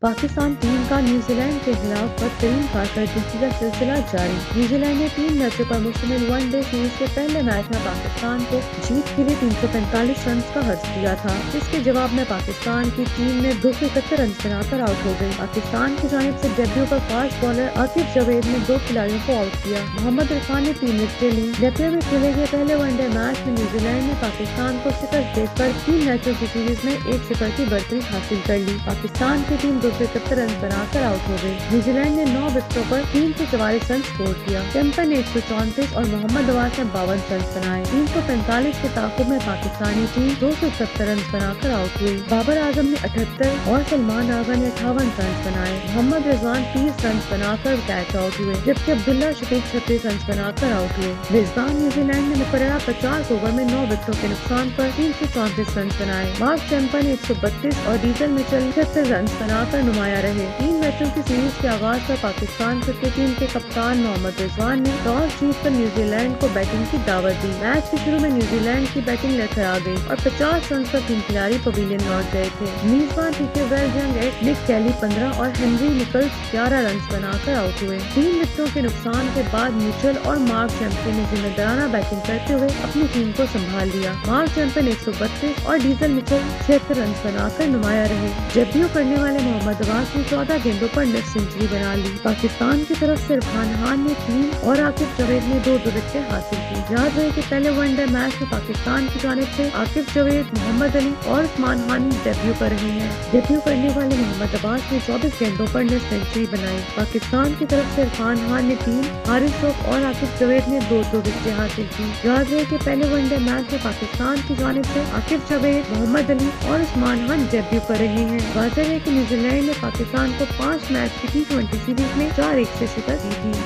Pakistan team का New Zealand के खिलाफ बदतरीन कारकर्दगी का सिलसिला जारी। न्यूजीलैंड ने 3 मैचों पर मुश्तमिल वनडे सीरीज के पहले मैच में पाकिस्तान को जीत के लिए 345 रन का हर्ज किया था। इसके जवाब में पाकिस्तान की टीम ने 271 रन बनाकर आउट हो गई। पाकिस्तान की जानिब से डेब्यू पर फास्ट बॉलर आकिब जावेद ने 2 खिलाड़ियों को आउट किया। मोहम्मद इरफान ने 3 विकेटें ली। नेपियर में खेले गए पहले वनडे मैच में न्यूजीलैंड ने पाकिस्तान को शिकस्त देकर 3 मैचों की सीरीज में 1-0 की बढ़ती हासिल कर ली। पाकिस्तान की टीम 271 रन बनाकर आउट हो गई। न्यूजीलैंड ने 9 विकेटों पर 344 रन स्कोर किया। चैंपियन ने 134 और मोहम्मद नवाज ने 52 रन बनाए। 345 के ताकुब में पाकिस्तानी टीम 270 रन बनाकर आउट हुई। बाबर आजम ने 78 और सलमान आगा ने 58 रन बनाए। मोहम्मद रिजवान 30 रन बनाकर कैच आउट हुए, जबकि अब्दुल्ला शफीक 36 रन बनाकर आउट हुए। मेजबान न्यूजीलैंड ने मुकर्ररा 50 ओवर में 9 विकेटों के नुकसान पर 334 रन बनाए। मार्क चैंपियन ने 132 और डीजल मिचेल 76 रन बनाकर नुमाया रहे। 3 मैचों की सीरीज के आगाज पर पाकिस्तान क्रिकेट टीम के कप्तान मोहम्मद रिजवान ने टॉस जीतकर न्यूजीलैंड को बैटिंग की दावत दी। मैच के शुरू में न्यूजीलैंड की बैटिंग लेकर आ गई और 50 रन पर 3 खिलाड़ी पवेलियन लौट गए थे। मेजबान टीके वेलजंग निक कैली 15 और हेनरी निकल्स 11 रन बनाकर आउट हुए। 3 विकेटों के नुकसान के बाद मिचेल और मार्क चैंपियन ने जिम्मेदाराना बैटिंग करते हुए अपनी टीम को संभाल लिया। मार्क चैंपियन 132 और डीजल मिचेल 76 रन बनाकर नुमाया रहे। डेब्यू करने वाले मोहम्मद नवाज ने 14 गेंदों पर नेट सेंचुरी बना ली। पाकिस्तान की तरफ से इरफान खान ने 3 और आकिब जावेद ने 2 विकेटें हासिल की। याद रहे कि पहले वनडे मैच में पाकिस्तान की जानिब से आकिब जावेद, मोहम्मद अली और उस्मान खान डेब्यू कर रहे हैं। डेब्यू करने वाले मोहम्मद अब्बास ने 24 गेंदों पर नेट सेंचुरी बनाई। पाकिस्तान की तरफ से इरफान खान ने 3, हारिस रऊफ और आकिब जावेद ने 2 विकेटें हासिल की। याद रहे कि पहले वनडे मैच में पाकिस्तान की जानिब से आकिब जावेद, मोहम्मद अली और उस्मान खान डेब्यू कर रहे हैं। वाज़ेह है कि न्यूजीलैंड ने पाकिस्तान को 5 मैच की T20 सीरीज में 4-1 से शिकस्त दी थी।